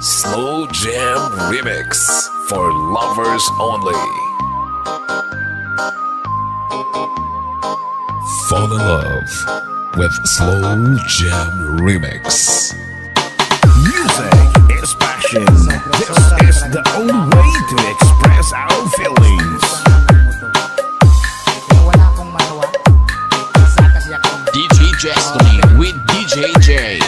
Slow Jam Remix for lovers only. Fall in love with Slow Jam Remix. Music is passion. This is the only way to express our feelings. DJ Destiny with DJ J.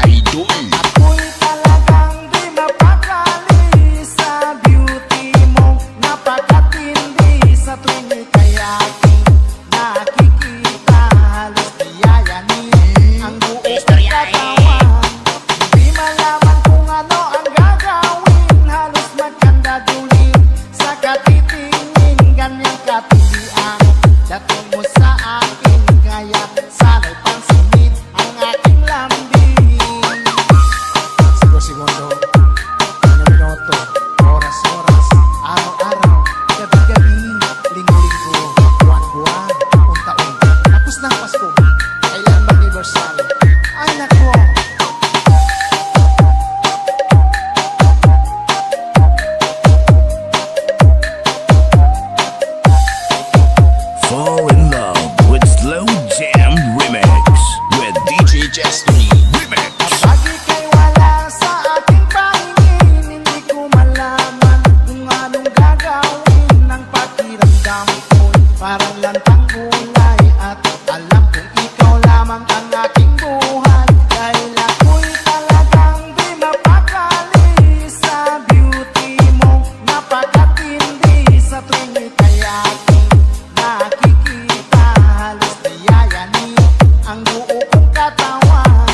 Idol. Ako'y talagang di mapakali sa beauty mo. Napakatindi sa tuwing ika'y aking nakikita. Halos diyayanin ang buong katawan. Di malaman kung ano ang gagawin. Halos magkandadulin sa katitingin. Ganyang katindi ang dating mo sa akin. Kaya sana'y pansinin ang aking lambing. Segundo, minuto, oras-oras, araw-araw, gabi-gabi, linggo-linggo, buwan-buwan, taon-taon. Tapos na ang Pasko, kailan mag-anniversary? Ay nako! Fall in love with Slow Jam Remix with DJ Destiny. Remix. Kapag ika'y wala sa aking pahingin, hindi ko malaman kung anong gagawin. Ang pakiramdam ko'y parang lantang gulay. At alam kong ikaw lamang ang aking buhay. Dahil ako'y talagang di mapakali sa beauty mo. Napakatindi sa tuwing ika'y aking nakikita. Halos diyayanin ang buo kong katawan.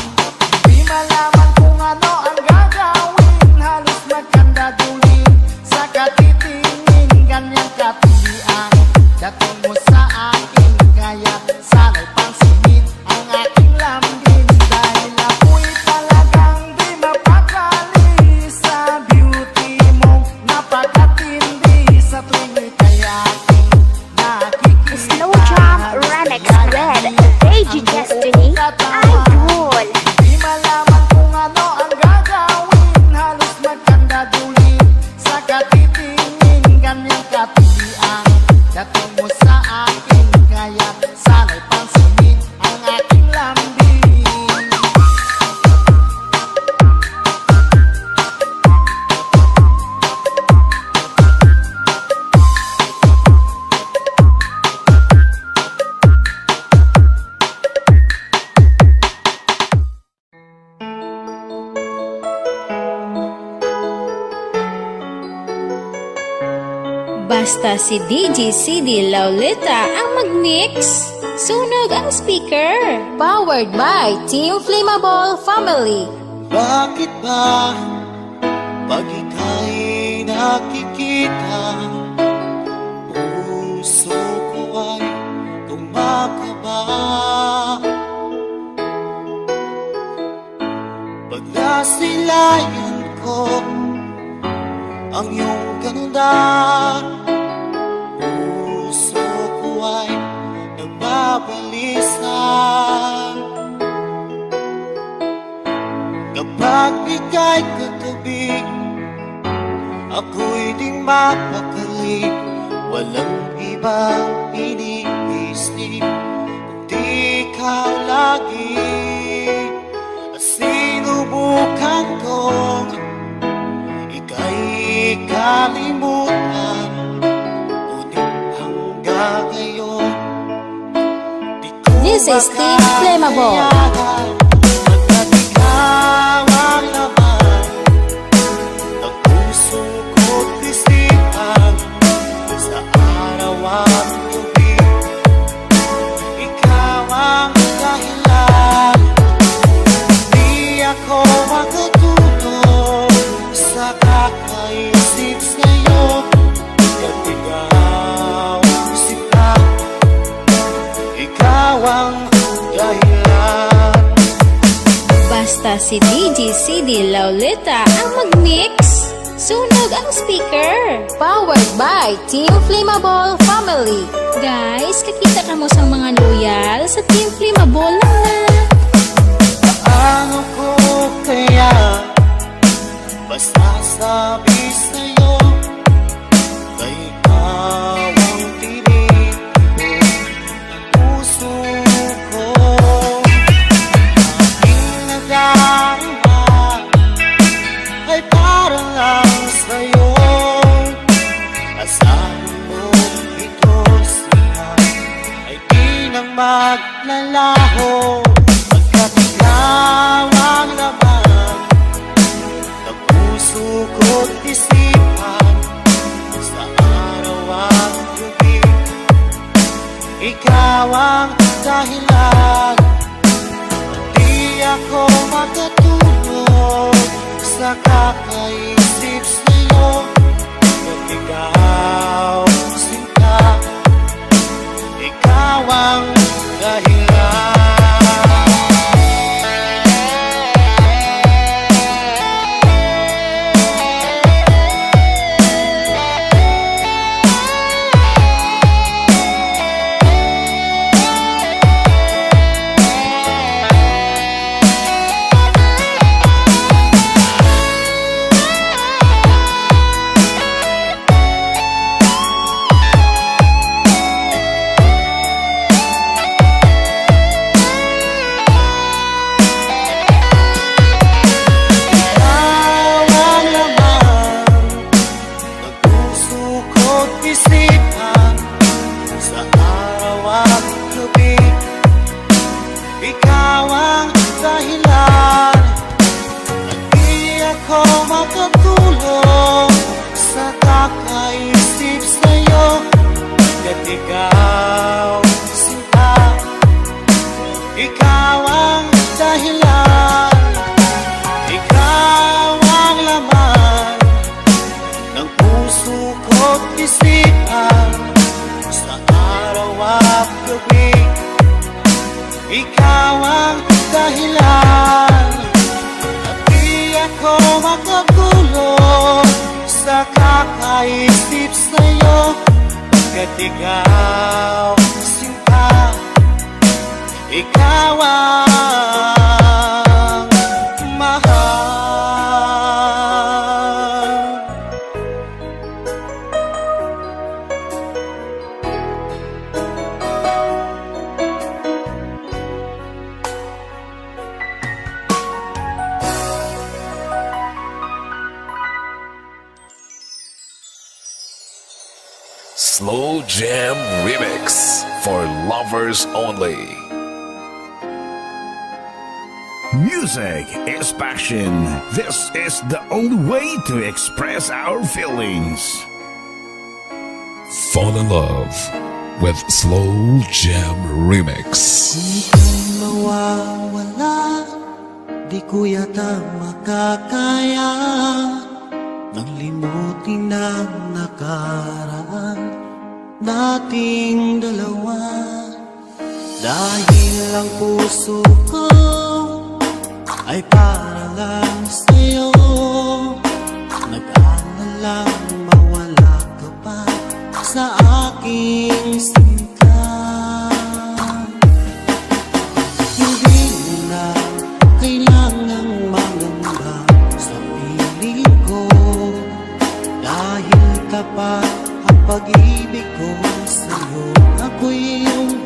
Di malaman kung ano ang gagawin. Halos magkandadulin sa katitingin. Ganyang katindi ang dating mo sa akin. Kaya sana'y pansinin ang aking lambing. Dahil ako'y talagang di mapakali sa beauty mo. Napakatindi sa tuwing ika'y aking nakikita. Slow Jam Remix with DJ Destiny. Idol. Di malaman kung ano ang gagawin. Halos magkandadulin sa katitingin. Ganyang katindi ang dating mo sa akin. Kaya sana'y pansinin ang aking lambing. Basta si DJ CD Laulita ang mag-mix. Sunog ang speaker. Powered by Team Flammable Family. Bakit ba pag ika'y nakikita, puso ko ay kumakaba? Pag nasilayan ko ang iyong ganda, puso ko ay nagbabalisa. Kapag ika'y katabi, ako'y di mapakali. Walang ibang iniisip kundi ikaw lagi. At sinubukan kong ika'y kalimutan, ngunit hanggang ngayon di ko This is Team Flammable. Pagkat ikaw ang laman ng puso ko't isipan, sa araw at gabi, ikaw ang dahilan. Di ako makatulog sa kakaisip sa'yo. Pagkat ikaw sila, ikaw ang dahilan. Basta si DJ CD Laulita ang mag-mix. Sunog ang speaker. Powered by Team Flammable Family. Guys, kakita ka mo sa mga loyal sa Team Flammable lang na. Paano ko kaya basta sinabi sa'yo, kay ikaw ang tinig ng puso ko. Aking nadarama ay para lang sa'yo. Asahan mo ito siya ay di na maglalaho, pagkat ikaw ang laman ng puso ko't isipan. Sa araw at gabi, ikaw ang dahilan. Di ako makatulog sa kakaisip sa'yo, kung ikaw sinta, ikaw ang dahilan. Isipan sa araw at gabi, ikaw ang dahilan. At di ako makatulog sa kakaisip sa'yo, at ikaw sinta, ikaw ang dahilan. Ikaw ang laman ng puso ko't isipan. Sa araw at gabi, ikaw ang dahilan. At di ako makatulog sa kakaisip sa'yo, pagkat ikaw sinta, ikaw ang mahal. Slow Jam Remix for lovers only. Music is passion. This is the only way to express our feelings. Fall in love with Slow Jam Remix. Kung mawawala, di ko yata makakaya nang limutin ang nakaraan nating dalawa. Dahil ang puso ko ay para lang sa'yo, nag-aalalang mawala ka pa sa aking sinta. Hindi mo na kailangang mangamba sa piling ko, dahil tapat ang pag-ibig ko sa'yo. Ako'y iyong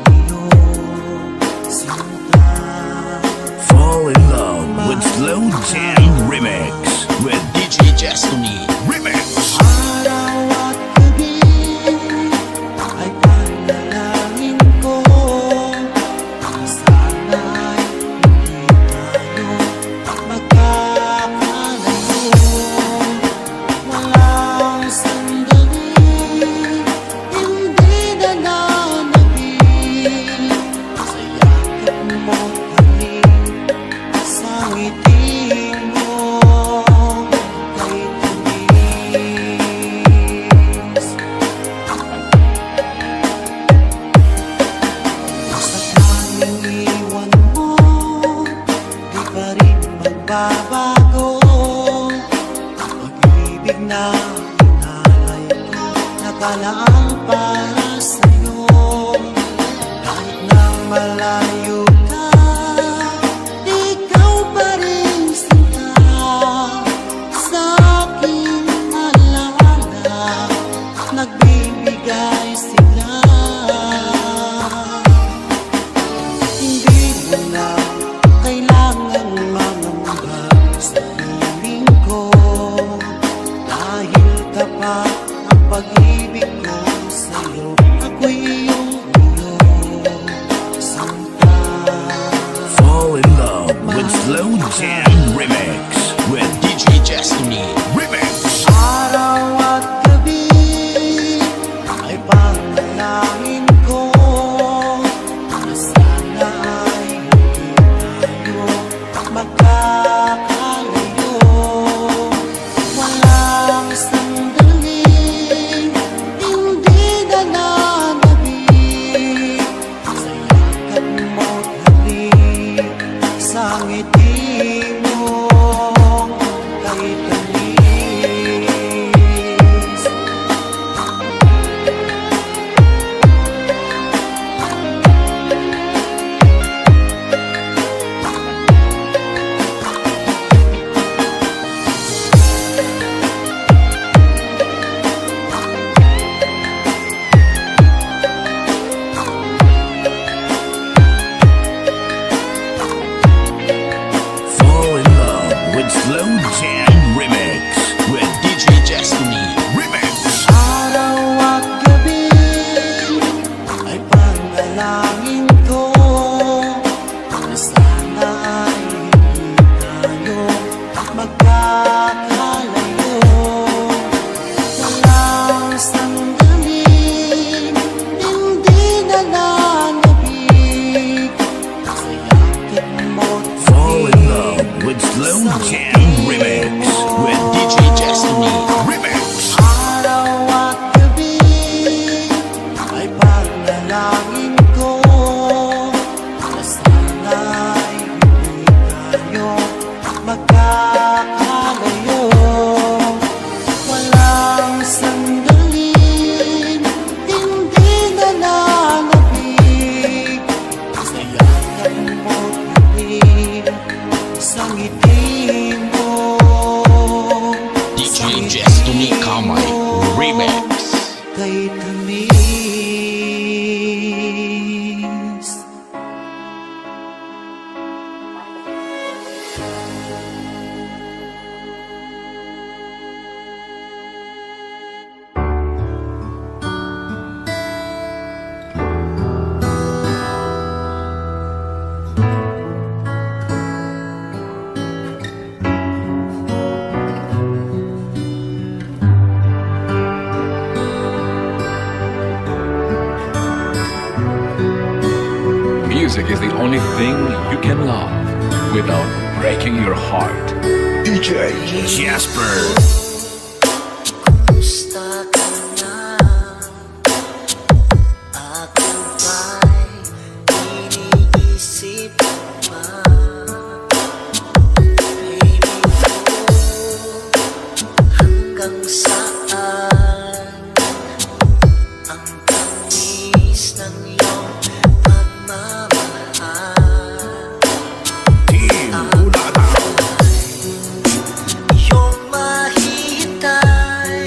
sinta. Fall in love with Slow Jam Remix with DJ Destiny. Remix. Araw at gabi ay panalangin ko, sana'y hindi tayo magkakalayo. Walang sandali, hindi na nanabig sa yakap mo kami, sa ngiti mo kay tamis. Sa tanging iwan mo, di pa rin magbabago. Pag-ibig na inalay ko, nakalaan para sa'yo. Kahit na malayo ka, ikaw pa rin sinta sa aking Slow Jam Remix with DJ Destiny. Remix. Araw at gabi ay panalangin ko na sana ay hindi tayo magkakalayo. Walang sandali, hindi na nanabig sa yakit mo't Fall in love with Slow Jam Remix with DJ Destiny. Remix. araw at gabi ay panalangin ko na sana ay hindi tayo magkakalayo. Walang sandali, hindi na nanabig sa yakap mo't ngiti, sa ngiti mo. DJ Destiny Kamay Remix. Kay tamis. Music is the only thing you can love without breaking your heart. DJ Jasper. Kumusta ka na? Ako ba'y iniisip pa? Baby ko, hanggang saan ang tamis ng iyong pagmamahal? Team Ulalaw. Iyong mahihintay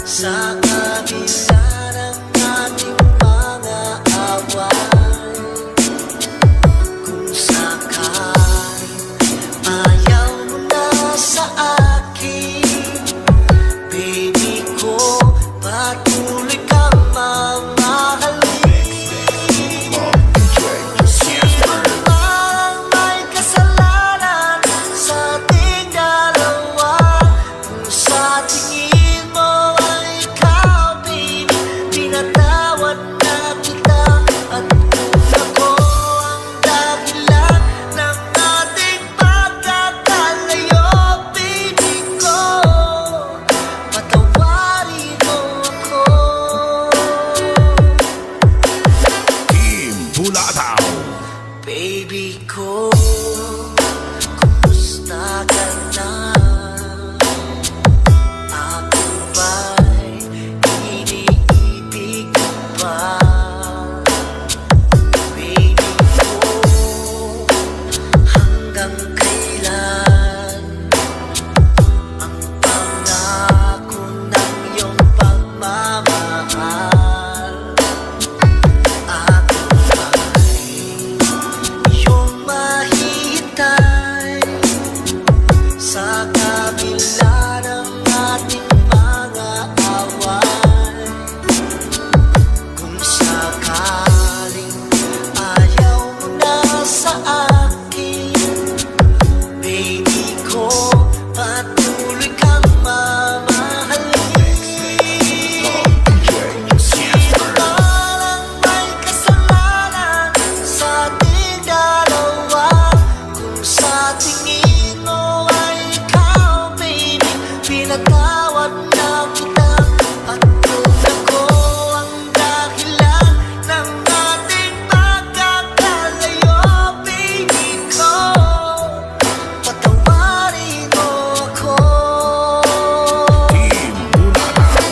sa kabila ng ating mga away. Kung sakaling ayaw mo na sa akin, baby ko, patuloy kang mamahalin. Jasper. Parang may kasalanan sa ating dalawa. Kung sa tingin mo ay ikaw, baby, pinatawad na kita. At kung ako ang dahilan ng ating pagkakalayo, baby ko, patawarin mo ako. Team Ulalaw. Baby ko, kumusta ka na? Ako ba'y iniibig mo pa? Baby ko, hanggang kailan ang pangako ng iyong pagmamahal? Ako ba'y iyong mahihintay sa kabila ng ating mga away? Kung sakaling ayaw mo na sa akin, baby ko, patuloy kang mamahalin. Jasper. Parang may kasalanan sa ating dalawa. Kung sa tingin mo ay ikaw, baby, pinatawad na kita. At kung ako ang dahilan ng ating pagkakalayo, baby ko, patawarin mo ako. Team Ulalaw.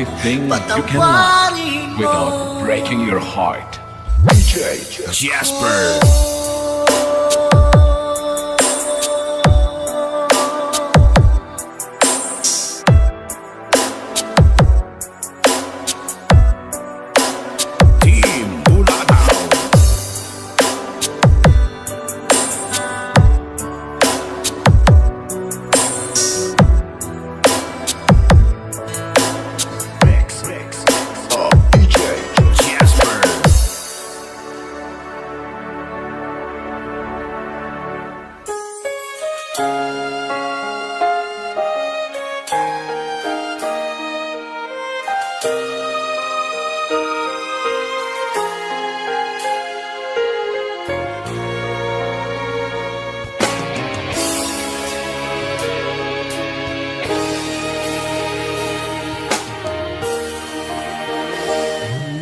only thing you can love without breaking your heart. DJ Jasper. Team Bulataw. Mix of DJ Jasper.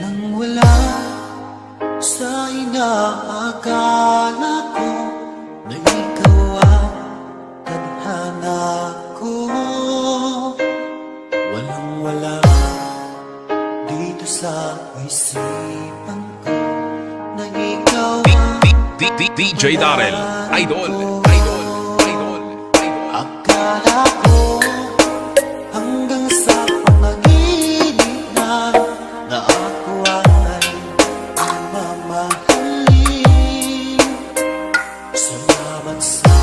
Nang wala sa inaakala ko na ikaw ang tadhana ko, walang-wala dito sa isipan ko na ikaw ang DJ Darrell, idol. akala ko. Hanggang sa panaginip na ako ay mamahalin. Salamat sa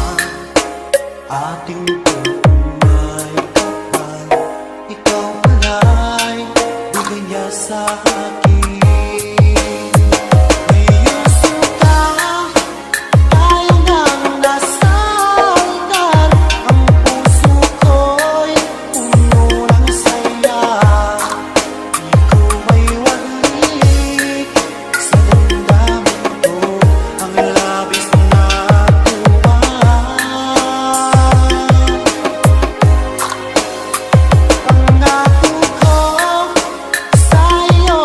ating pagmay kapal. Ikaw pala'y bigay niya sa akin. Ngayong sinta, tayo nang nasa altar. Ang puso ko'y puno ng saya. Di ko may walik sa damdamin ko ang labis na tuwa. Pangako ko sa iyo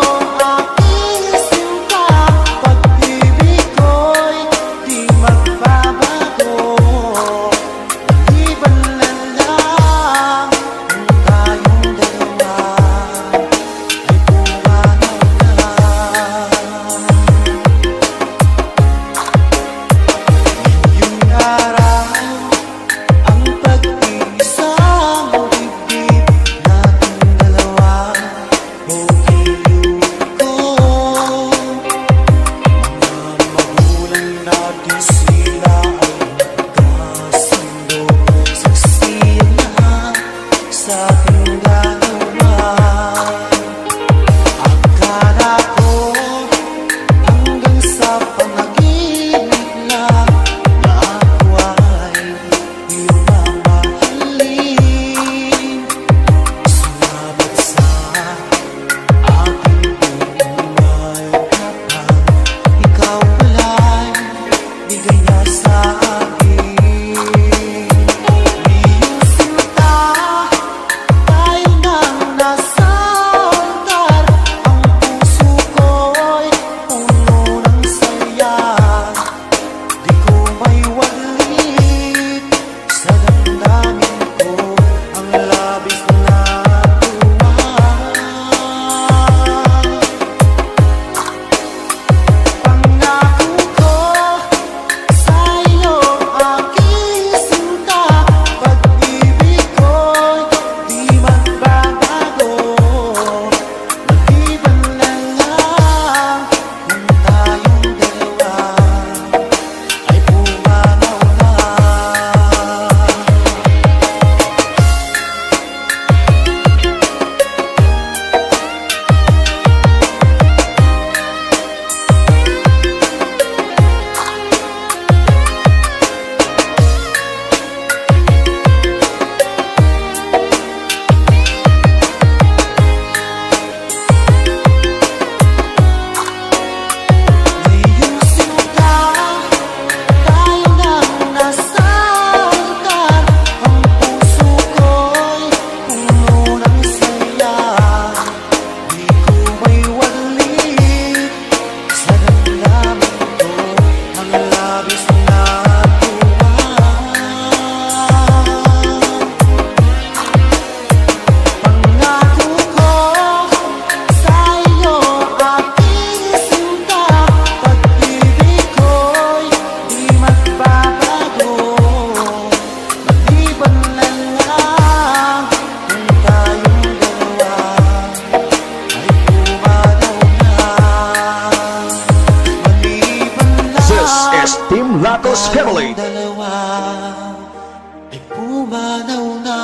pumanaw na.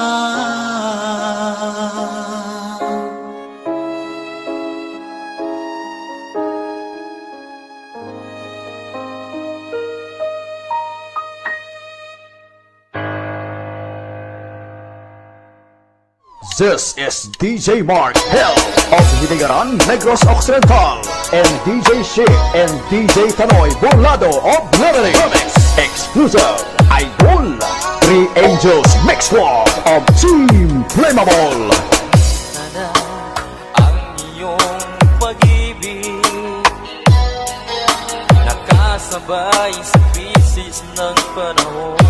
This is DJ Mark Hill of Hilingaran, Negros Occidental, and DJ Shit and DJ Tanoy Burlado of Liberty Remix Exclusive Idol 3 Angels Mix Squad of Team Flammable. Sana ang iyong pag-ibig nakasabay sa krisis ng panahon.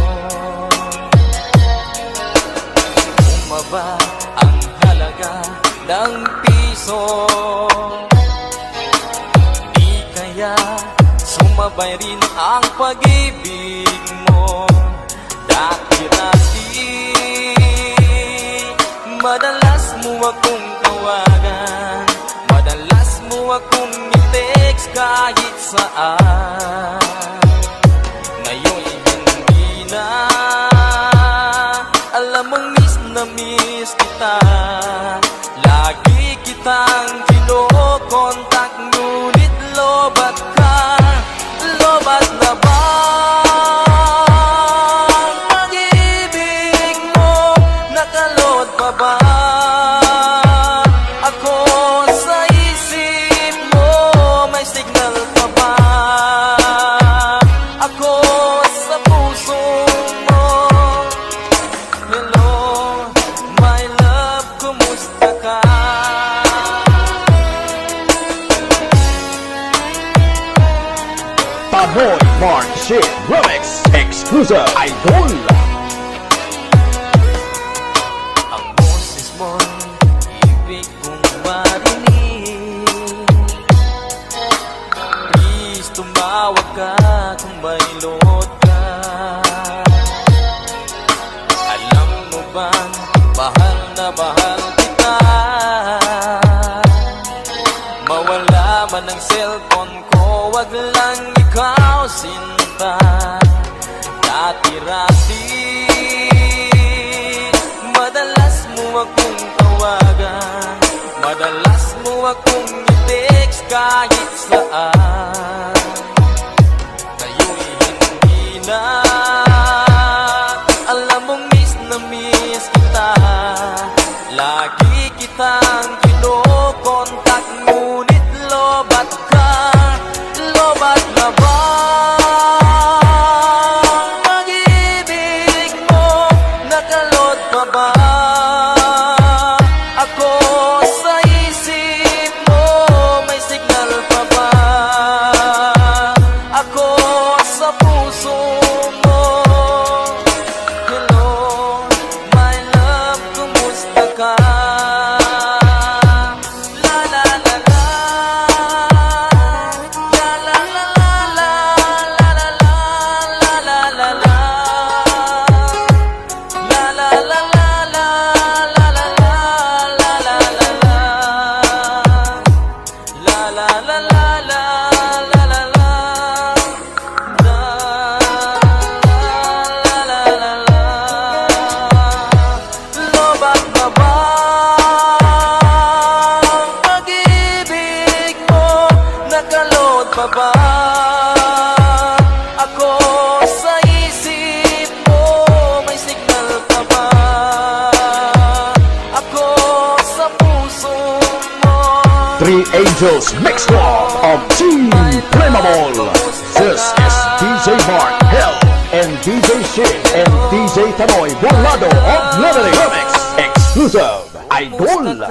Bumaba ang halaga ng piso, di kaya sumabay rin ang pag-ibig mo. Dati-dati madalas mo akong tawagan, madalas mo akong i-text kahit saan. Ngayon hindi na, alam mong na miss kita. Lagi kitang kinokontak, ngunit lobat ka. Lobat na ba ang pag-ibig mo? Nakalot pa ba ako sa isip mo? May signal pa ba ako sa puso mo? Hello, my love, kumusta ka? Tanoy Mark Shit Remix Exclusive Idol. Ang boses mo'y ibig kong marinig. Please tumawag ka kung may load ka. Alam mo bang mahal na mahal kita? Mawala man ang cellphone ko, wag lang ikaw sinta. Dati-rati madalas mo akong tawagan, madalas mo akong i-text kahit saan. Ngayon hindi na, alam mong miss na miss kita. Lagi kitang kinokontak, ngunit lobat ka. Lobat na ba ang pag-ibig mo? Nakalot pa ba ako sa isip mo? May signal pa ba ako sa puso mo? Hello, my love, kumusta ka? La la la la, la la la la, la la la la, la la la, la la la la, la la la, la la la la, la la la la, la la la la. Lobat na ba ang pag-ibig mo? Nakalot pa ba ako sa isip mo? May signal pa ba ako sa puso mo? 3 Angels Mix Squad of Team Flammable. This is DJ Mark Hill and DJ Shit and DJ Tanoy Burlado of Liberty Remix Exclusive Idol.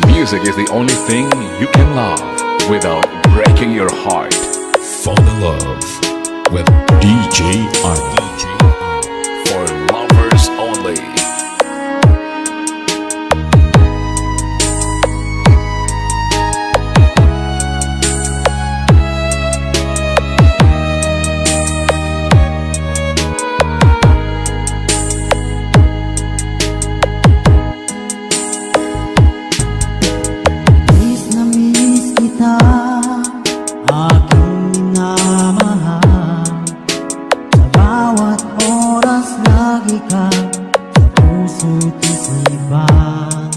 Music is the only thing you can love without breaking your heart. Fall in love with DJ Arnie. For lovers only. Miss na miss kita, aking minamahal. lagi ka sa puso't isipan.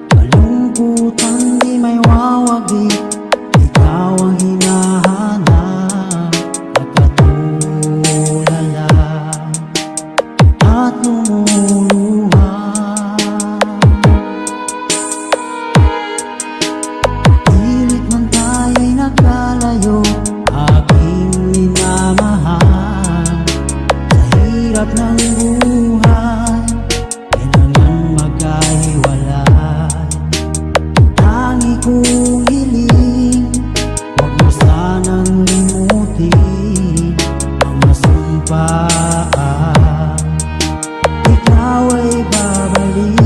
Kalungkutan di may wawagi, ikaw ang hinahanap. Nagkatulala at lumuluha. Pilit man tayo'y nagkalayo, aking minamahal. Sa hirap ng buhay, kailangan magkahiwalay. Tangi kong hiling, huwag mo sanang limutin ang masumpaan. Ikaw ay babalik.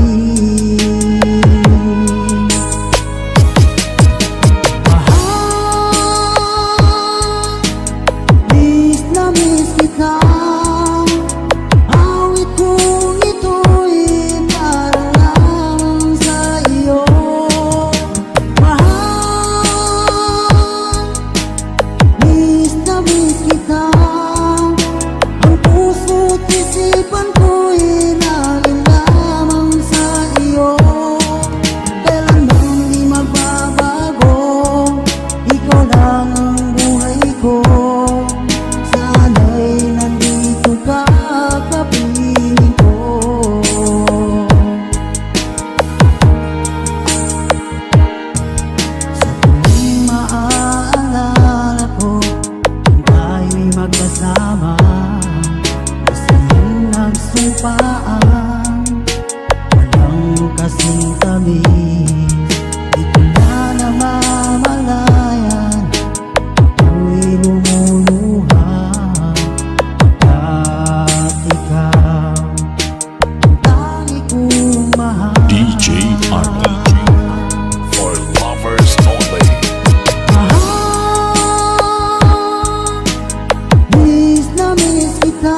Mahal, miss na miss kita. Awit kong ito'y para lang sa iyo. Mahal, miss na miss kita. Ang puso't isipan ko'y laging lamang sa iyo. Kailanman di magbabago, ikaw lang ang buhay ko. Sana'y nandito ka, kapiling ko. Sa tuwing maaalala ko kung tayo'y magkasama, masayang nagsumpaan, walang kasing tamis. Di ko na namamalayan, ako'y lumuluha. Pagkat ikaw ang tangi kong mahal. DJ Arnie. For lovers only. Mahal, miss na miss kita.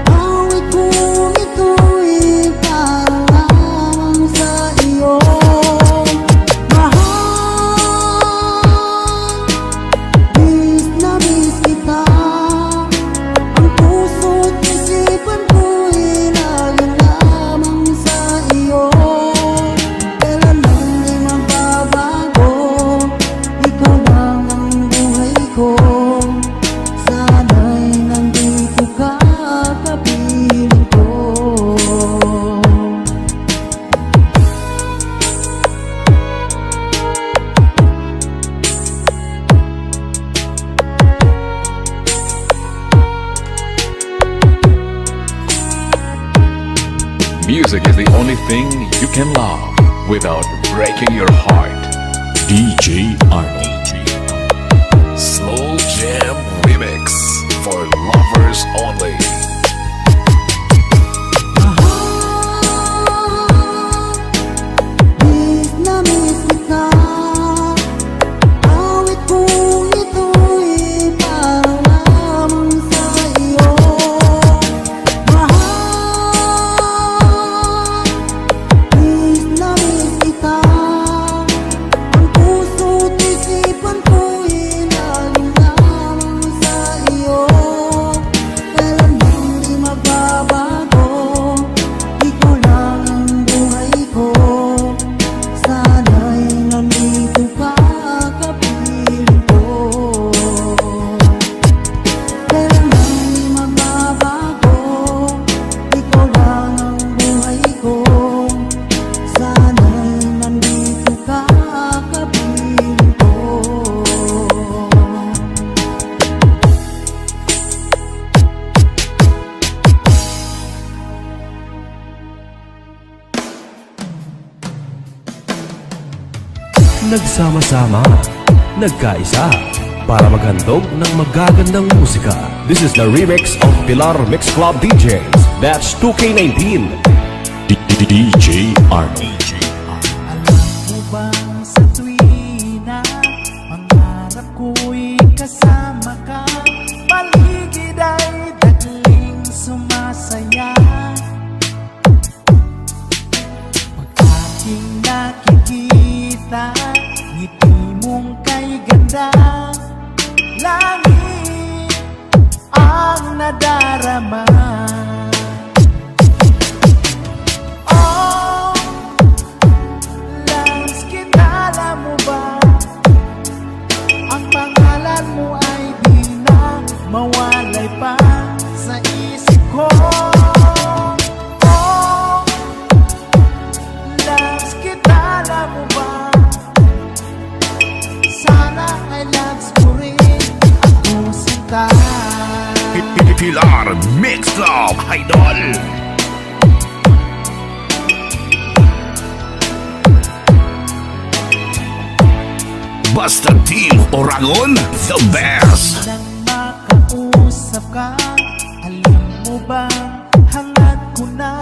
Awit kong ito'y para lamang sa iyo. Mahal, miss na miss kita. Ang puso't isipan ko'y laging lamang sa iyo. Kailanman di magbabago, ikaw lang ang buhay ko. Sana'y nandito ka, kapiling ko. Music is the only thing you can love without breaking your heart. DJ Arnie. Slow Jam Remix for lovers only. Miss na miss kita. Awit kong ito'y para lamang sa iyo. Mahal, miss na miss kita. Ang puso't isipan ko'y laging lamang sa iyo. Kailanman di magbabago, ikaw lang ang buhay ko. Sana'y nandito ka, kapiling ko. Kailanman di magbabago, ikaw lang ang buhay ko. Sana'y nandito ka, kapiling ko. Nagsama-sama, nagkaisa, para maghandog ng magagandang musika. This is the remix of Pilar Mix Club DJs. That's 2K19. DJ Arnie. Alam mo bang sa tuwina, pangarap ko'y kasama ka. Paligid ay dagling sumasaya. Pag aking nakikita, ngiti mong kay ganda. Langit ang nadarama. mawalay pa sa isip ko. Oh, loves kita, alam mo ba? Sana ay loves mo rin ako sinta. Pilar Mix Club Idol. Basta Team Oragon, the best. Nang makausap ka, alam mo ba, hangad ko na,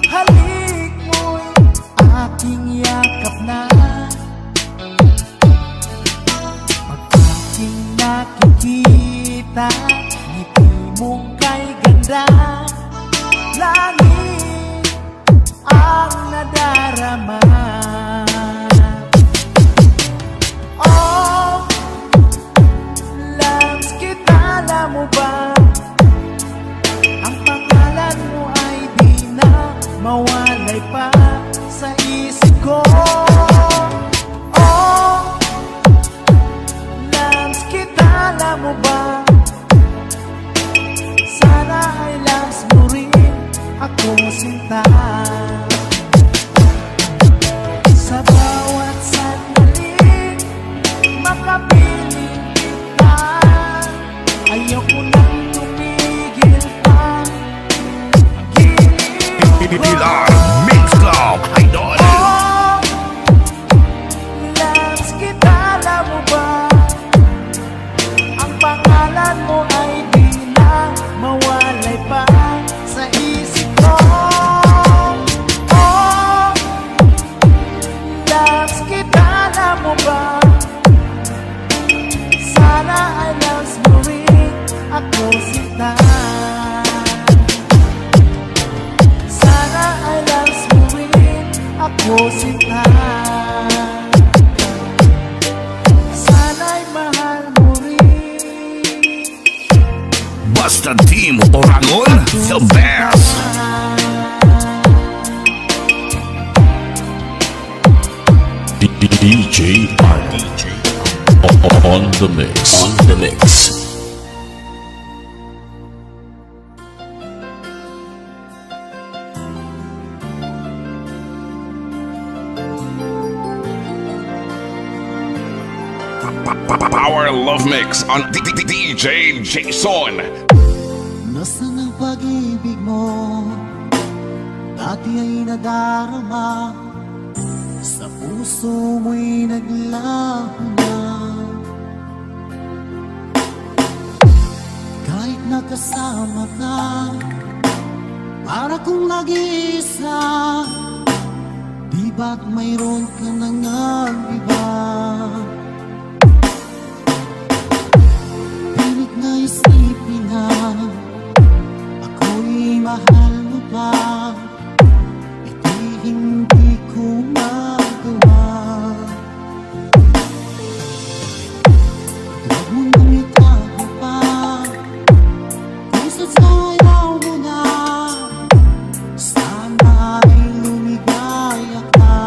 halik mo'y aking yakap na. Pag aking nakikita, ngiti mong kay ganda, langit ang nadarama. Oh, loves kita, alam mo ba? Ang pangalan mo ay di na mawalay pa sa isip ko. Oh, loves kita, alam mo ba? Sana ay loves mo rin ako sinta. Sa bawat sandaling makapiling kita, ayoko nang tumigil pa. Pilar Mix Club Idol. Oh, loves kita, alam mo ba? Ang pangalan mo ay di na mawalay pa sa isip ko. Oh, loves kita, alam mo ba? Sana ay loves mo rin ako sinta. Sana ay loves mo rin ako sinta. Sana'y mahal mo rin. Basta Team Oragon, the best. DJ RDJ on the mix. On the mix. Power Love Mix on DJ Jason. Nasaan ang pag-ibig mo? Dati ay nadarama, sa puso mo'y naglaho na. Kahit nakasama ka, para kong nag-iisa, di ba't mayroon ka nang iba? Pilit na isipin na ako'y mahal mo pa, ito'y hindi ko magawa. Huwag mo nang itago pa, kung sasayaw mo na, sana ay lumigaya ka.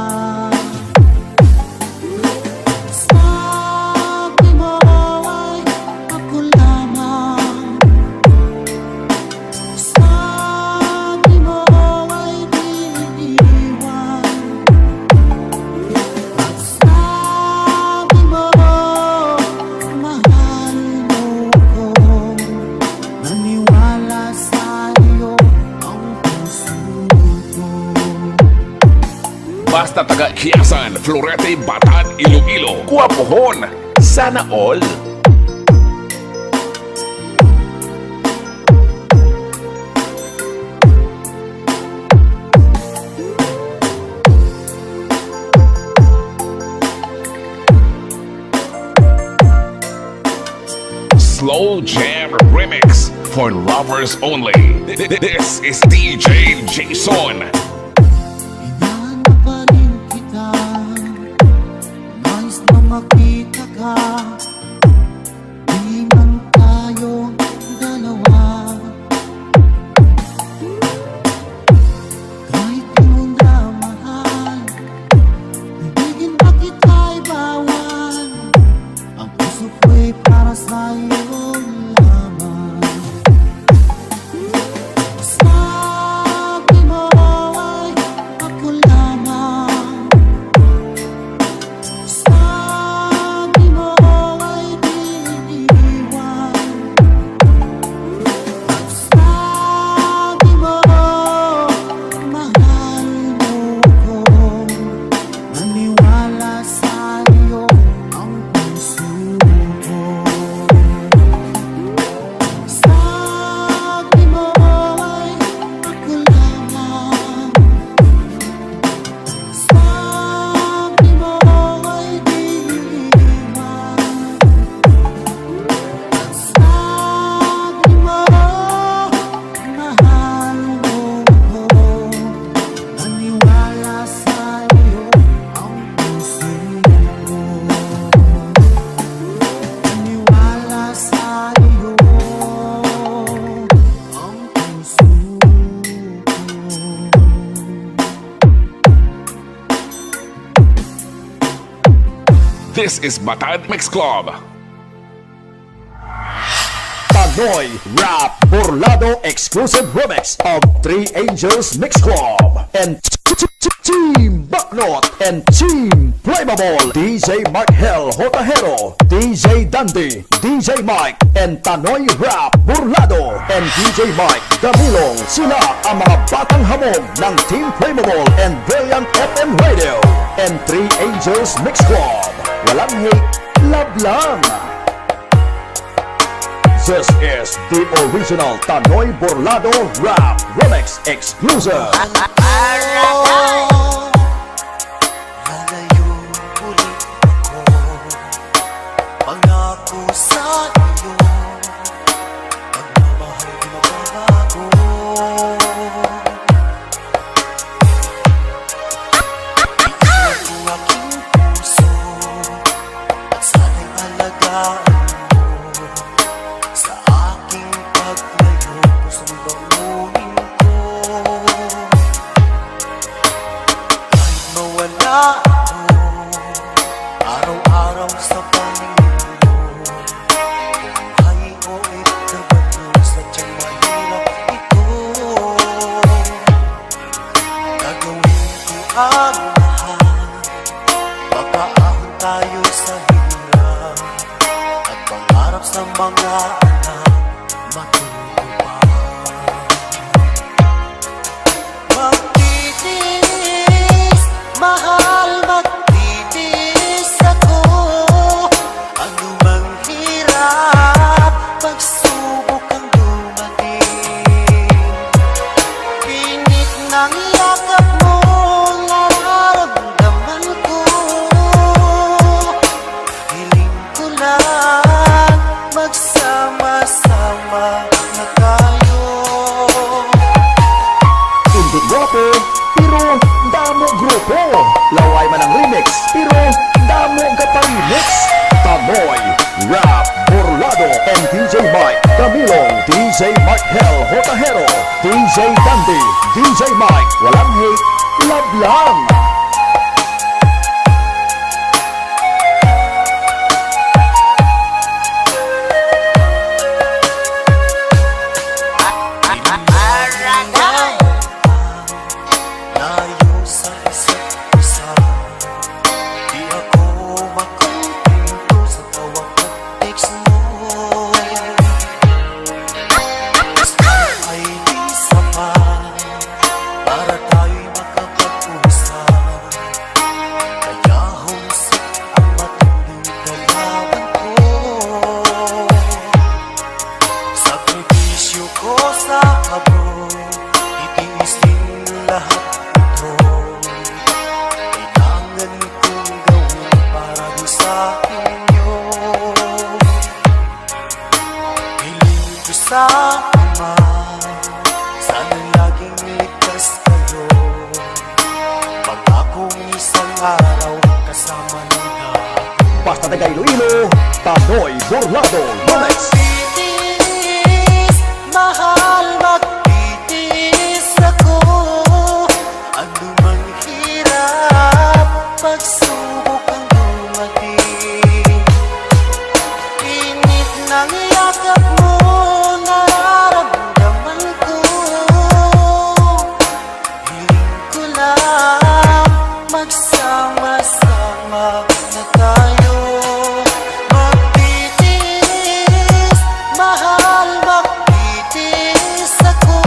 Sabi mo ay ako lamang, sabi mo ay di iiwan, at sabi mo mahal mo ko, naniwala sa'yo ang puso ko. Basta taga Kiasan, Florete, Batan, Iloilo, Guapohon, sana all. Slow Jam Remix for lovers only. This is DJ Jason. Inahanap pa rin kita, nais na makita ka, di man tayo dalawa. Kahit yun na mahal, ibigin pa kita'y bawal, ang puso ko'y para sa'yo lamang. This is Batad Mix Club. Tanoy Rap Burlado exclusive remix of Three Angels Mix Club and Team Backnot and Team Flammable, DJ Mark Hell Hotahero, DJ Dandy, DJ Mike and Tanoy Rap Burlado and DJ Mike Damilong. Sila ang mga batang hamog ng Team Flammable and Brilliant FM Radio and Three Angels Mix Club. Walang hate, love lang. This is the original Tanoy Burlado Rap Remix exclusive. Lalayo ulit ako, pangako sa iyo, pagmamahal di mababago. Iiwan ko aking puso at sana'y alagaan mo. Sa aking paglayo, pusong bangunin ko. Kahit mawala ako, araw-araw sa paningin mo. Buhay o ikabato, sadyang mahirap ito. Gagawin ko ang lahat, makaahon tayo sa hirap, at pangarap sa mga anak matutupad. Magtitiis, mahal, magtitiis ako. Ano mang hirap, pagsubok ang dumating. Pinit ng yakap mo, nararamdaman ko. Hiling ko lang, magsama-sama na tayo. Hindi guwapo, pero damo grupo. Laway man ang remix, pero damo kaparimix. Tanoy Rap Burlado and DJ Mike Camilong, DJ Mark Hell Hotahero, DJ Dandy, DJ Mike. Walang hate, love lang. Layo sa isa't isa, di ako makontento sa tawag at text mo. Basta ay di sapat para tayo'y makapag-usap. Kaya homesick ang matinding kalaban ko. Sakripisyo ko sa abroad, itiis din lahat ito. Kailangan kong gawin para doon sa inyo. Hiling ko sa Ama, sana laging ligtas kayo. Pangakong isang araw kasama ng lahat. Basta taga Iloilo, Tanoy Burlado Remix. Magtitiis, mahal, magtitiis ako. Ano mang hirap, pagsubok ang dumating. Init ng yakap mo, nararamdaman ko. Hiling ko lang, magsama-sama na tayo. Magtitiis, mahal, magtitiis ako.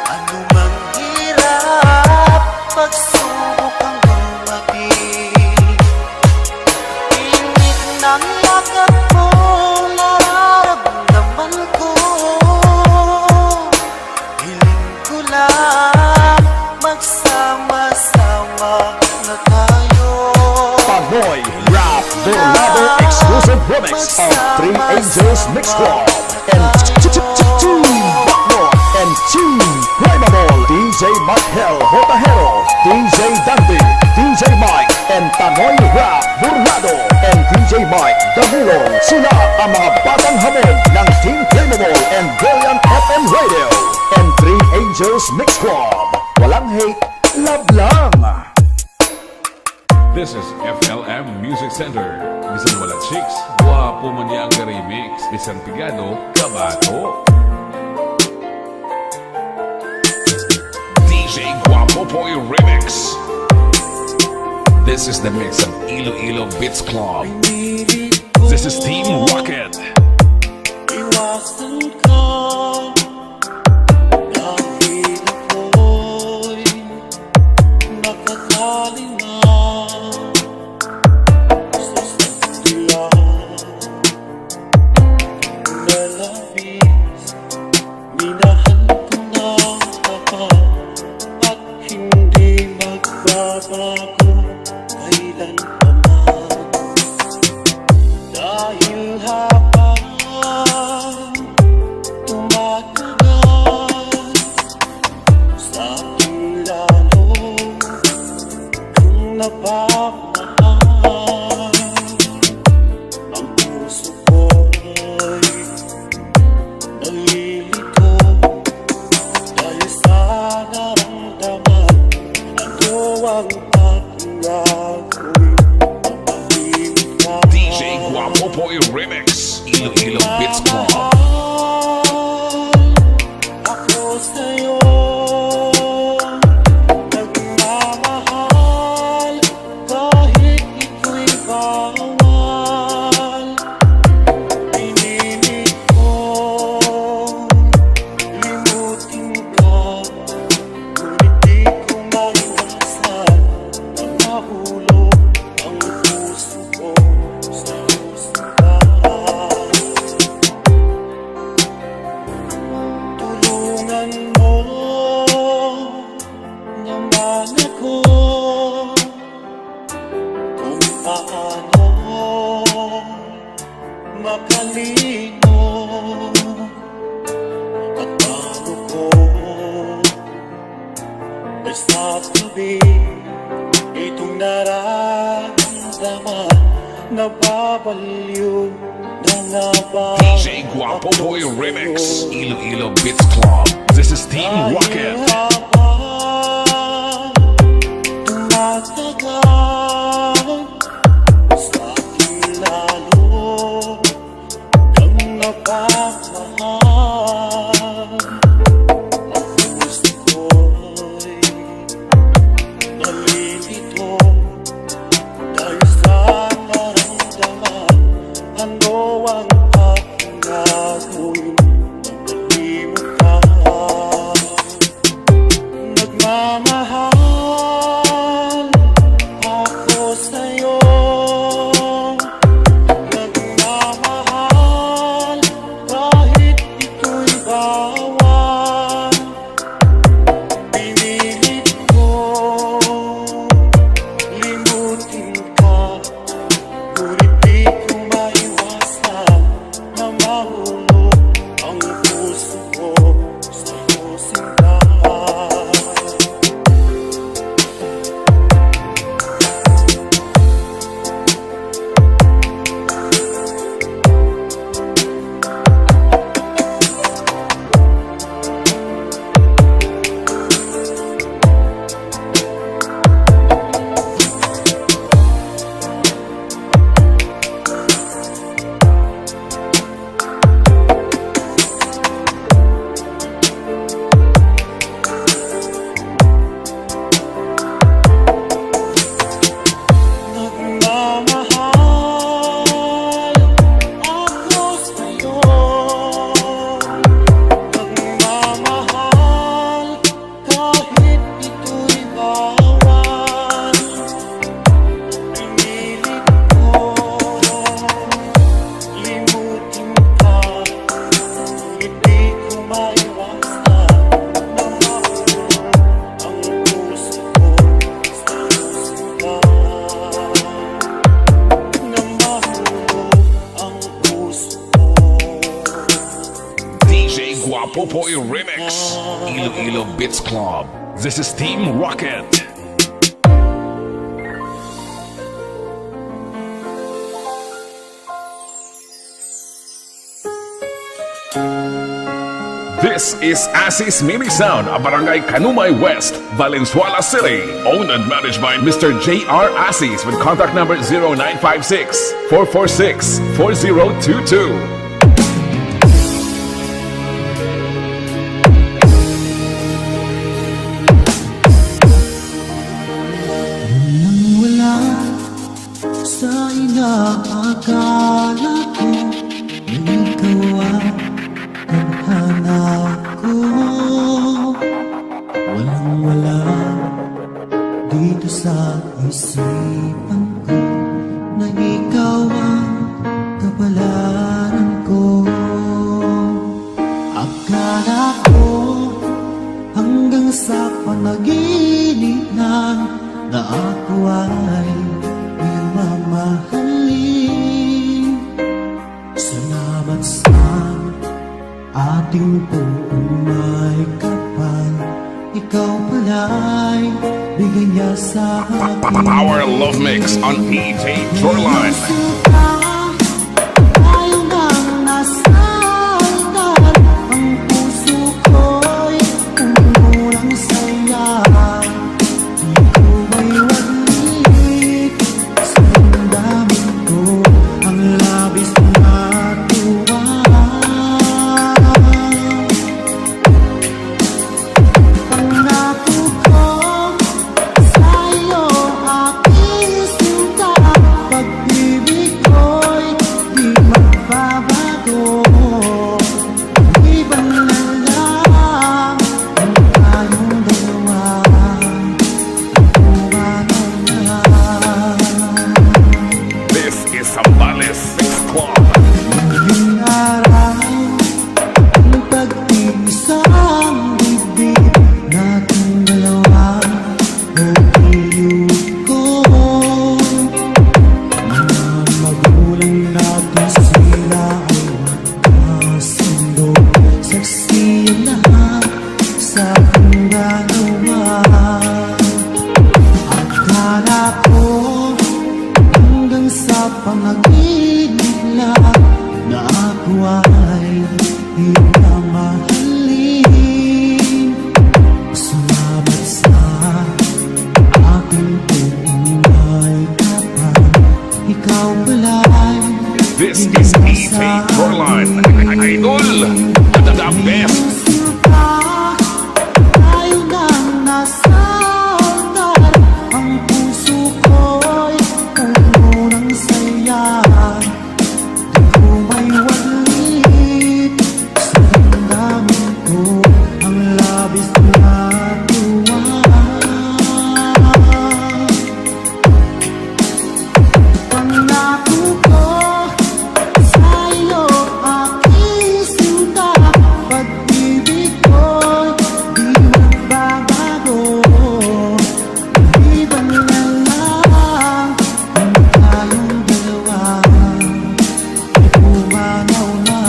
Ano mang hirap, pagsubok ang dumating. Init ng yakap mo, nararamdaman ko. Hiling ko lang, magsama-sama na tayo. Tanoy Rap Burlado exclusive remix of Three Angels Mix Club and Team Backnot and Team Flammable, DJ Mark Hell Hotahero, DJ Dandy, DJ Mike and Tanoy Rap Burlado and DJ Mike Damilong. Sila ang mga batang hamog ng Team Flammable and Brilliant FM Radio and Three Angels Mix Club. Walang hate, love lang. This is FLM Music presenter. Bisan wala chicks, guwapo man niya ang remix. Bisan pigado, kabato. DJ Guapo Boy Remix. This is the mix of Iloilo Beats Club. This is Team Rocket. Iwasan ka dahil ako'y nakakalinga sa sandila na labis. Minahan ko na ako at hindi magbabago kailan pa man. Dahil habang tumatagal sa aking lalo kung napapahal, ang puso ko'y nalilito dahil sa naramdaman. Ano ang aking gagawin? Mapahimik ka. DJ Guapo Boy Remix. Iloilo Beats Club. Ako sa'yo nagmamahal kahit ito'y bawal. Pinilit ko limutin ka, ngunit di ko maiwasan na mahulog ang puso ko sa usapan. Tulungan mo naman ako kung paano makalino at paano ko masasabi itong nararamdaman. Nababaliw na nga ba DJ Guapo Boy Remix. Iloilo Beats Club. This is Team Rocket. tumatagal sa aking lalo kang napapahal. Ang puso ko'y nalilito dahil sa naramdaman. Ano ang aking gagawin? Mapahimik ka. Nagmamahal ako sa'yo, nagmamahal kahit ito'y bawal. Pinilit ko limutin ka, ngunit di ko maiwasan na mahulog ang puso ko sa'yo sinta. Nagmamahal ako sa'yo, nagmamahal kahit ito'y bawal. Pinilit ko limutin ka, ngunit di ko maiwasan na mahulog ang puso ko sa sinta. DJ Guapo Boy Remix. Iloilo Beats Club. This is Team Rocket. This is Asis Mini Sound, a Barangay Kanumay West, Valenzuela City. Owned and managed by Mr. J.R. Asis with contact number 0956-446-4022. Wala sa inaakala ko na ikaw ang tadhana ko. Walang-wala dito sa isipan ko na ikaw ang kapalaran ko. Akala ko hanggang sa panaginip na ako ay iyong mamahalin. Salamat sa ating pag-umay kapal. Ikaw pala'y bigay niya sa akin. Power Love Mix on DJ Shoreline. Tayo nang nasaltan, ang puso ko'y puno ng saya. This is DJ Shoreline. Idol, the best. Tayo nang nasaltan, ang puso ko'y puno ng saya. Di ko may walit sa damdamin ko ang labis na tuwa. Pangako ko sa'yo aking sinta, pag-ibig ko'y di magbabago. Iban na lang ang tayong dalawa, ay pumanaw na.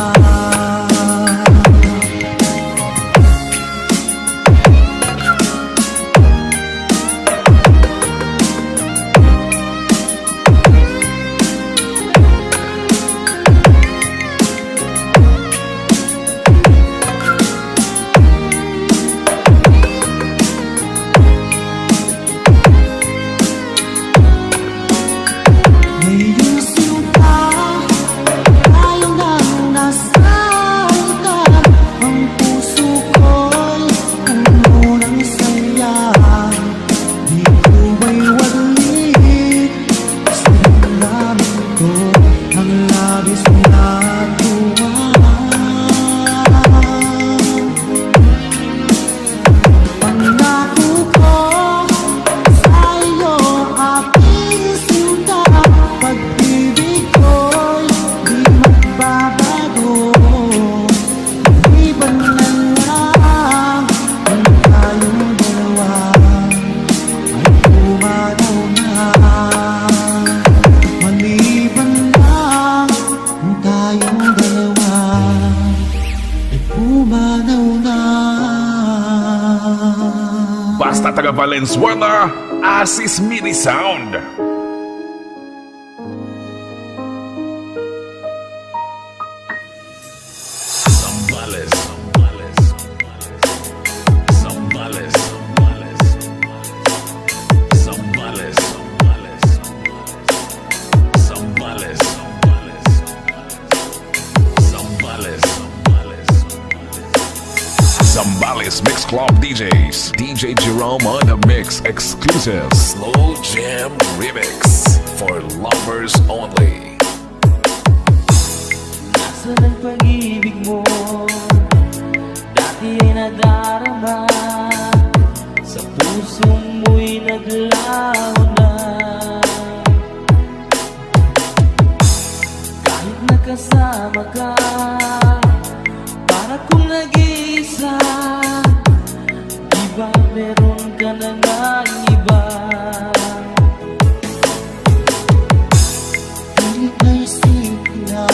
Ngayong sinta, tayo nang nasaltan, ang puso ko'y puno ng saya. Di ko may walit sa damdamin ko ang labis na tuwa. Pangako ko sa'yo aking sinta, pag-ibig ko'y di magbabago. Iban na lang ang tayong dalawa, ay pumanaw na. Maliban lang ang tayong dalawa, ay pumanaw na. Basta taga Valenzuela, Asis Mini Sound. Zambales. Zambales Mix Club DJs. DJ Jerome on the mix, exclusive Slow Jam Remix for lovers only. Nasaan ang pag-ibig mo? Dati ay nadarama, sa puso mo'y naglaho na. Kahit nakasama ka, para kung nag-iisa, di ba meron ka na ng iba? Pilit na isipin na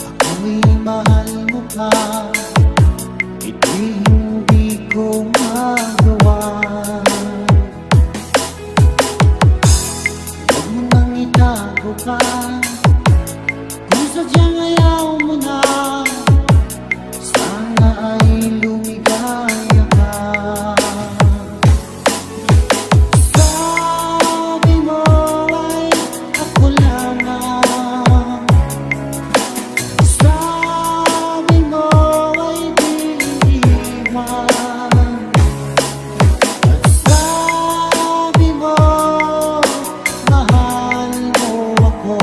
ako'y mahal mo pa, ito'y hindi ko magawa. Huwag mo nang itago pa, kung sadyang ayaw mo na, sana ay lumigaya ka. Sabi mo ay ako lamang, sabi mo ay di iwan, at sabi mo mahal mo ako.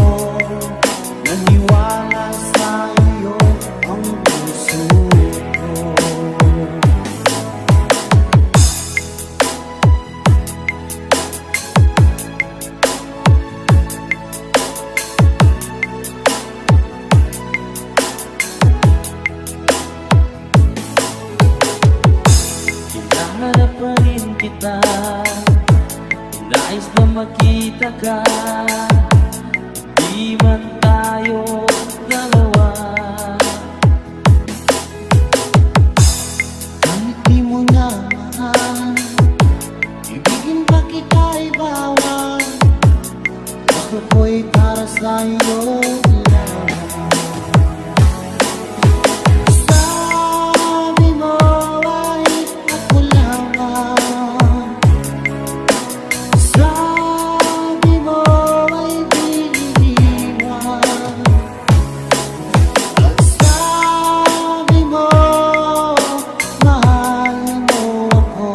Naniwala sa iyo ang puso ko. Hinahanap pa rin kita, nais na makita ka, di man tayo dalawa. Kahit di mo na mahal, ibigin pa kita'y bawal, gusto ko'y para sa'yo lang. Sabi mo ay ako lamang, sabi mo ay di iwan, at sabi mo mahal mo ako.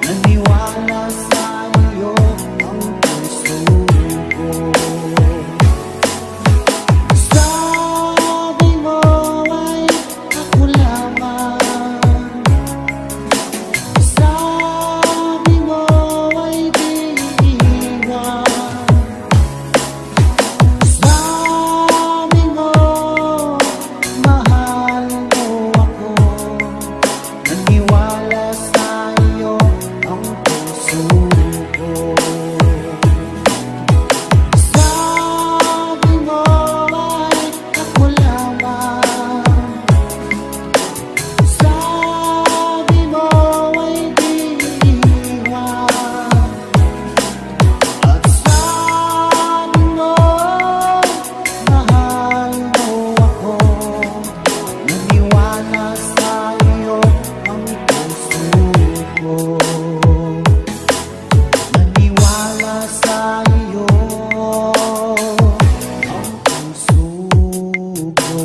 Naniwala sa iyo ang puso ko. Sabi mo ay ako lamang, sabi mo ay di iwan, sabi mo mahal mo ako. Naniwala sa iyo ang puso ko. Sabi mo ay ako lamang, sabi mo ay di iwan, at sabi mo mahal mo ako. Naniwala sa iyo ang puso ko. Naniwala sa iyo ang puso ko.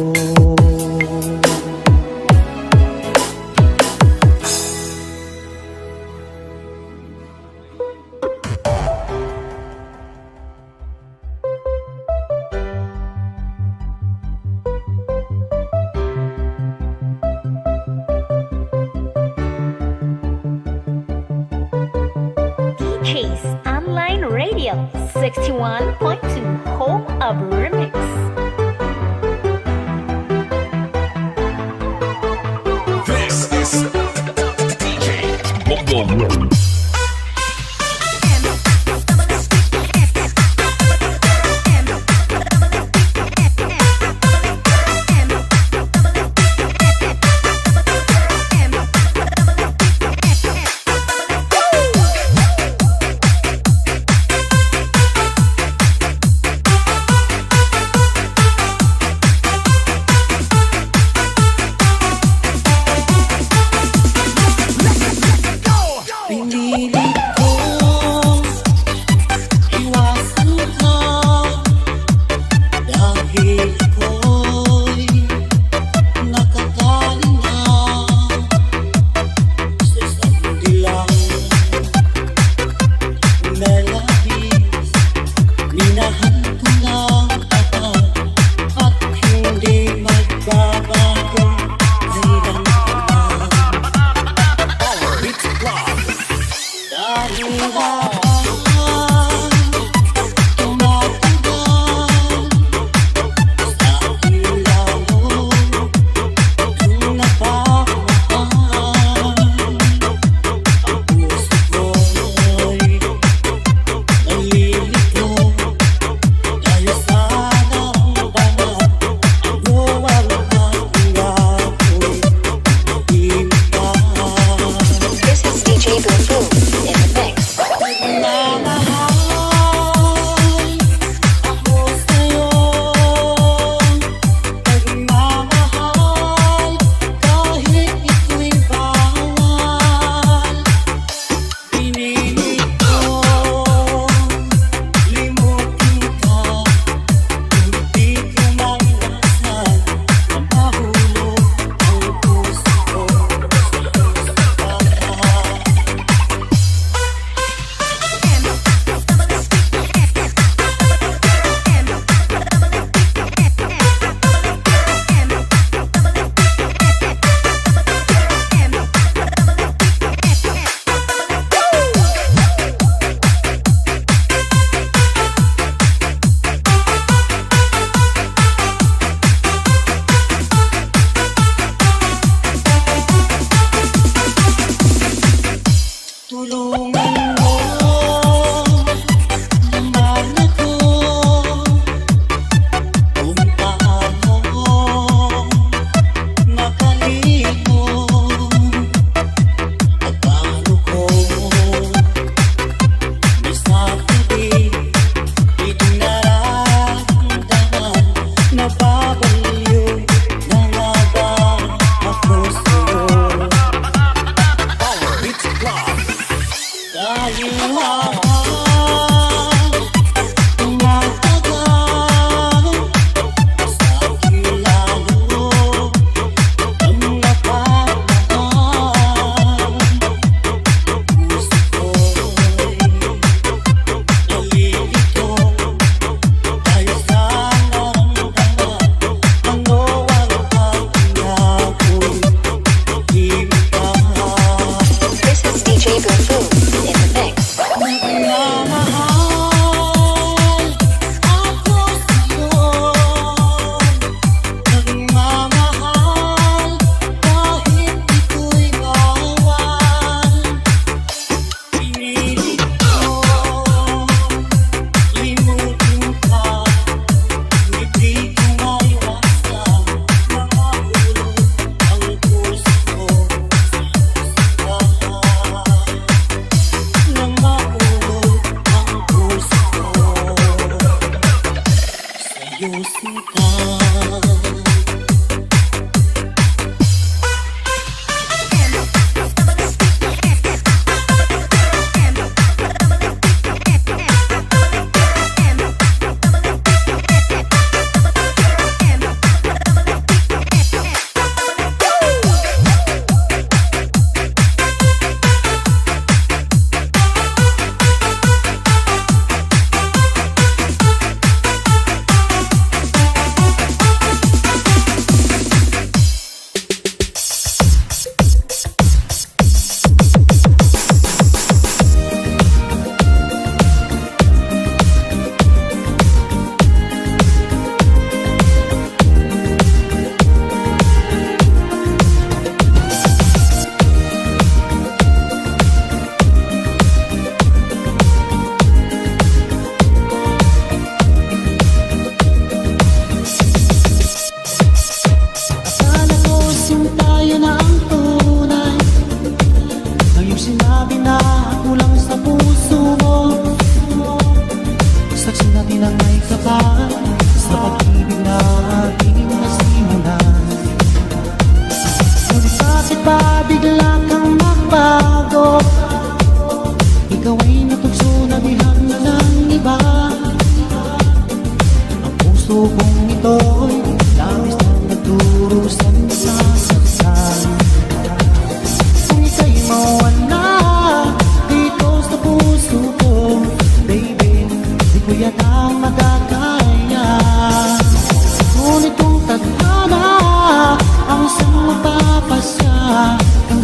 DJ's Online Radio 61.2 Home of Remix. This is DJ Bongo.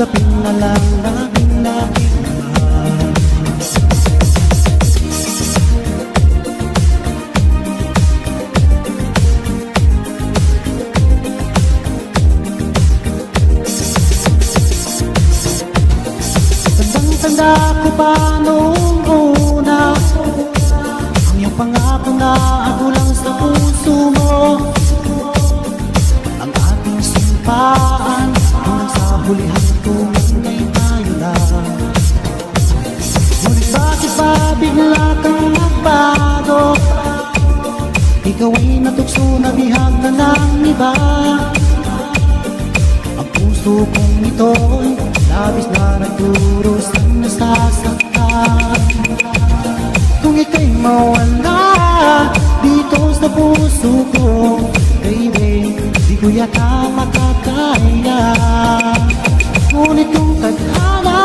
tanggapin na lang natin aking mahal. Tandang-tanda ko pa noong una, ang iyong pangako na ako lang sa puso mo. Ang ating simpaan hanggang sa hulihan kung ngay tayo lang. Ngunit bakit ba bigla kang nagbago? Ikaw ay natukso na bihag na ng iba. Ang puso kong ito'y labis na nagduros ang nasasaktan. Kung ika'y mawala dito sa puso ko, baby, di ko yata makakaya. Ngunit kung tadhana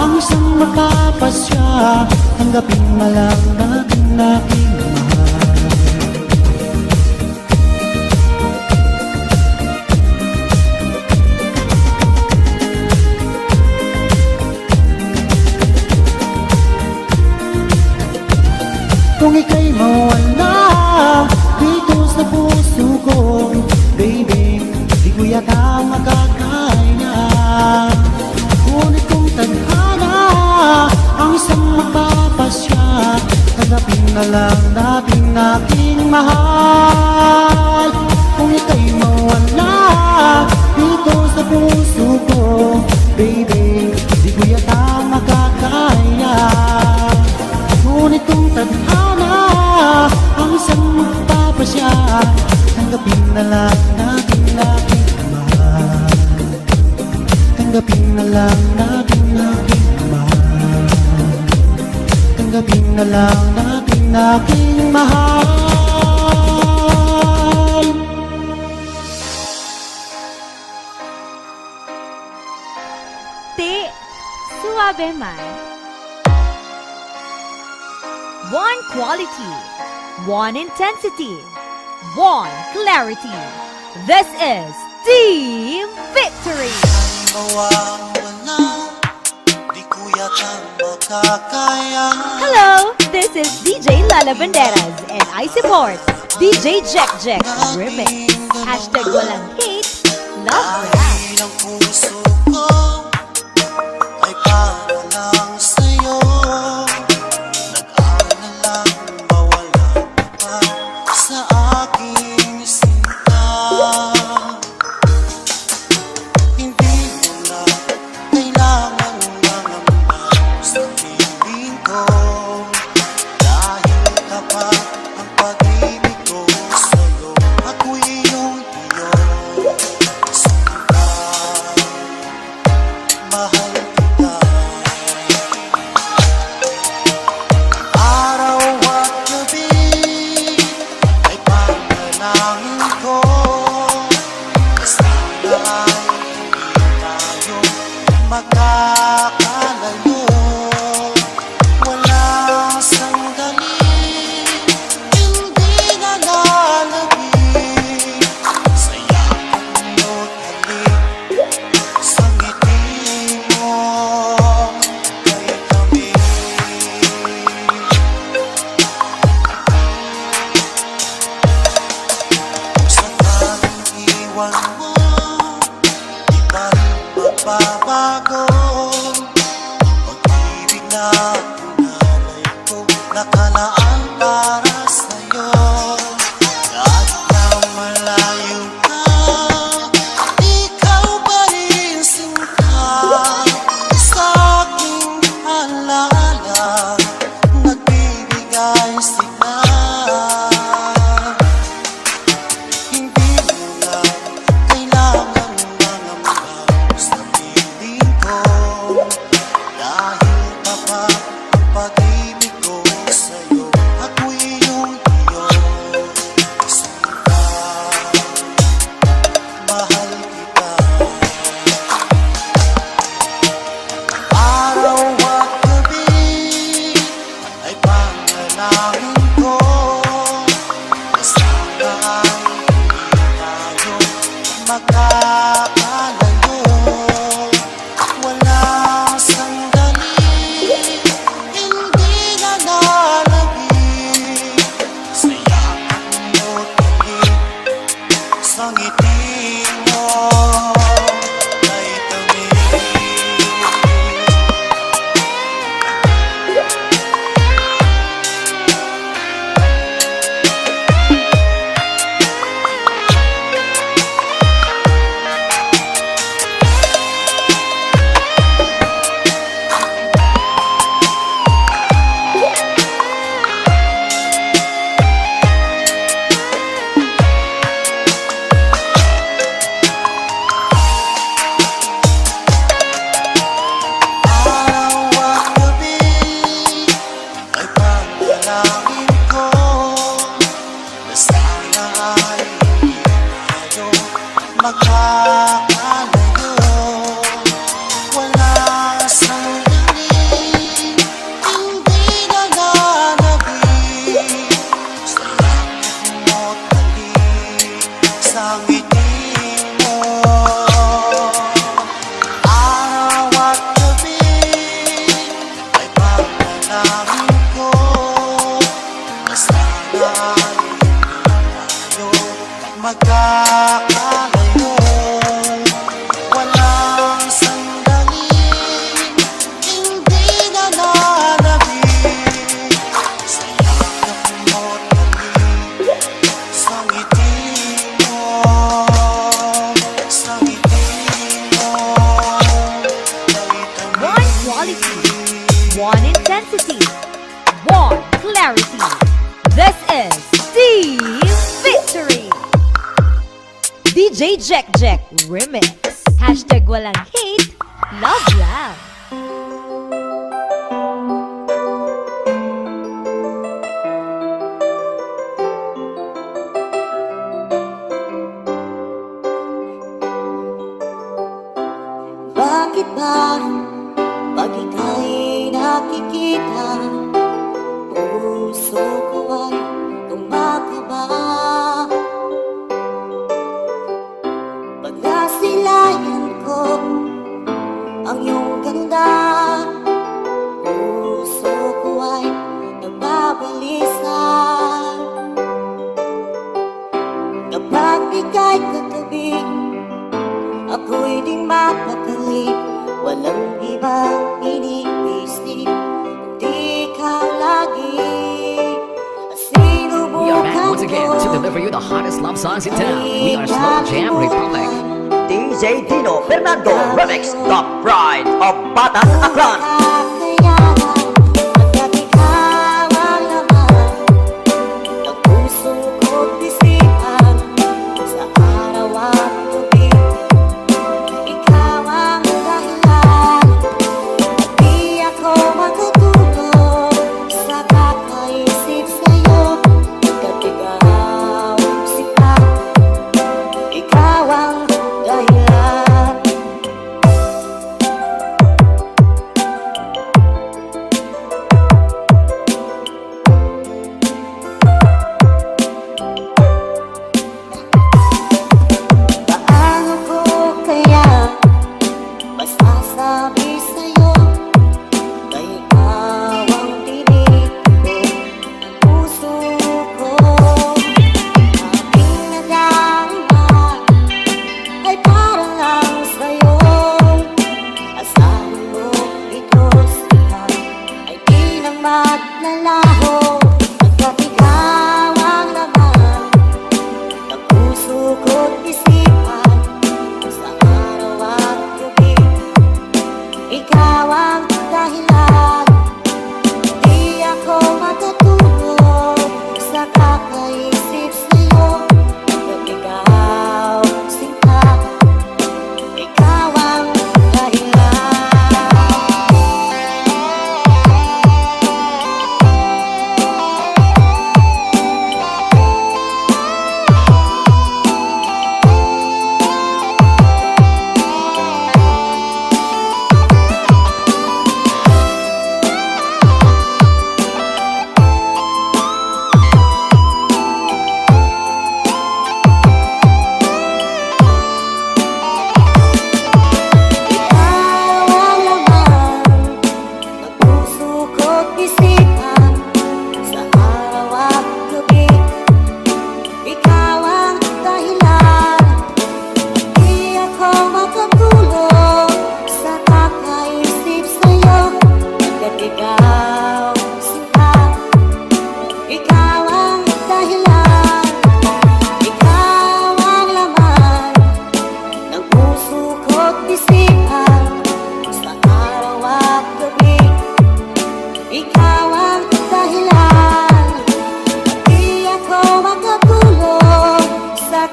ang isang makapasya, tanggapin na lang natin aking mahal. Kung ika'y mawala dito sa puso ko, baby, di ko yata makakaya. Ngunit kung tadhana ang isang magpapasya, tanggapin na lang natin aking mahal. Kung ika'y mawala dito sa puso ko, baby, di ko yata makakaya. Ngunit kung tadhana ang isang magpapasya, tanggapin na lang natin aking mahal. Tanggapin na lang natin aking mahal. Tanggapin na lang natin aking mahal. Te suave man. One quality, one intensity, one clarity. This is Team Victory. Hello, this is DJ Lala Banderas and I support DJ Jack Jack Remix. Hashtag walang hate, love rap. DJ Jack Jack Remix. Hashtag walang hate, love lang. Bakit ba pag ika'y nakikita, puso ko ay tumakaba? Pag nasilayan ko ang iyong ganda, puso ko ay nababalisa. Kapag ika'y katabi, ako'y di mapakali, walang ibang iniisip, di ka lagi. We are back once again to deliver you the hottest love songs in town. We are Slow Jam Republic. DJ Dino Fernando Remix, the pride of Batang Aklan.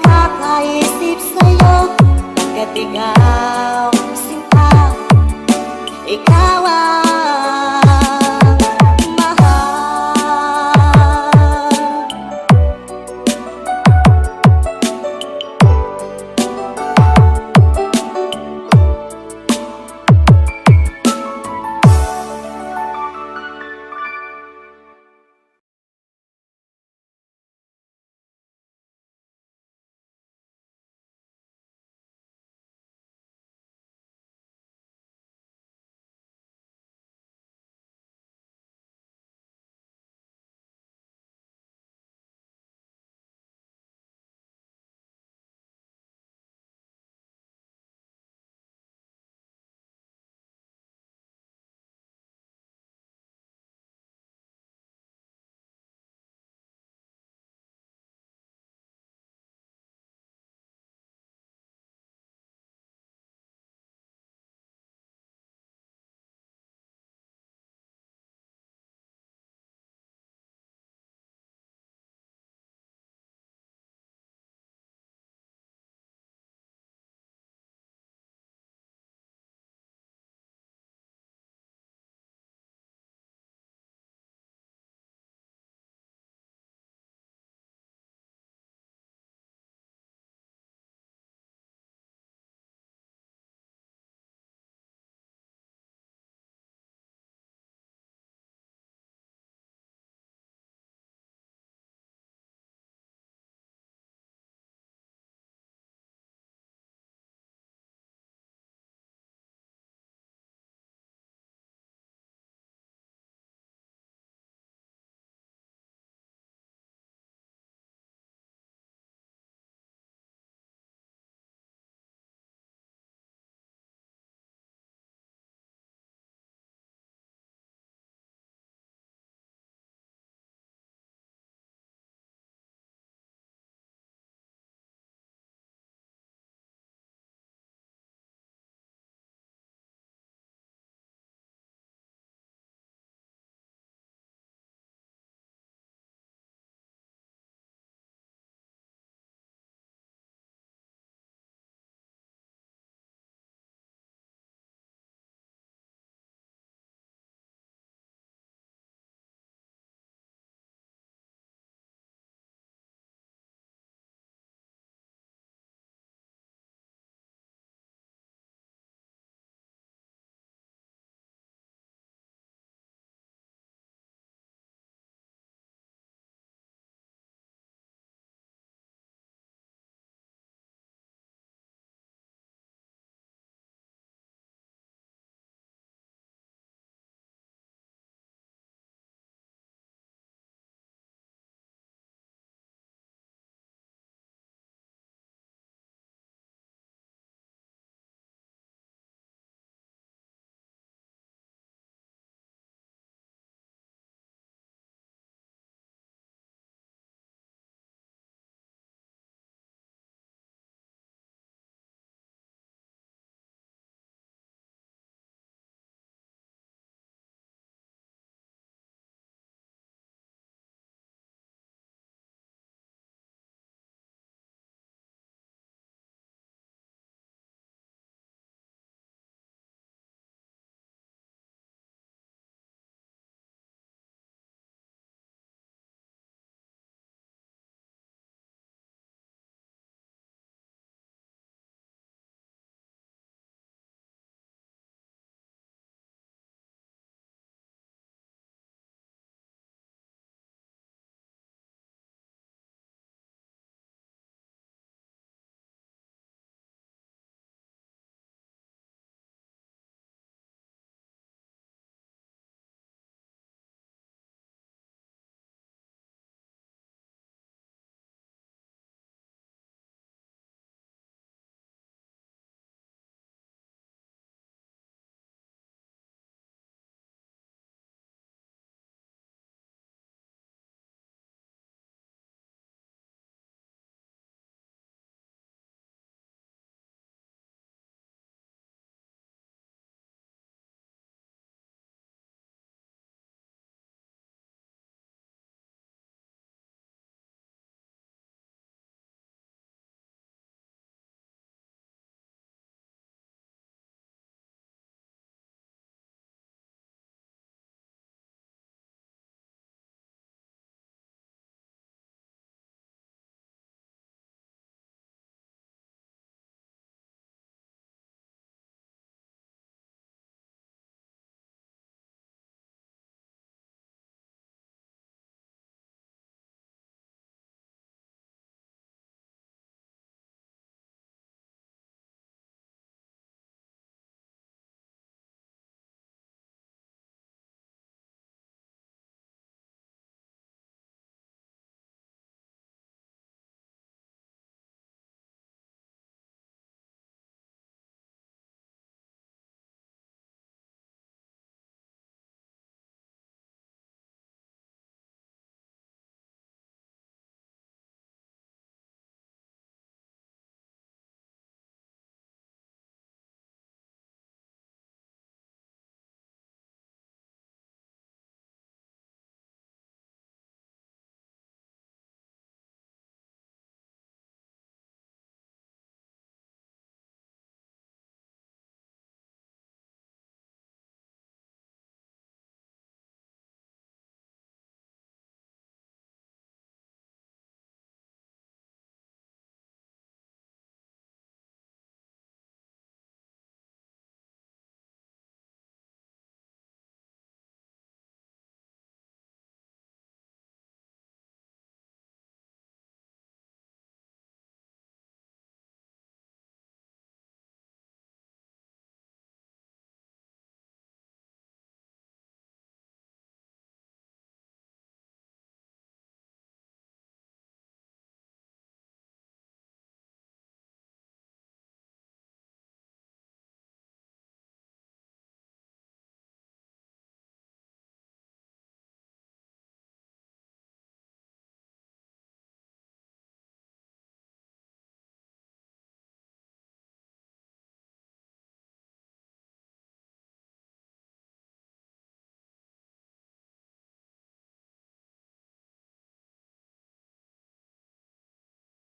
Kakaisip sa'yo, katigaw.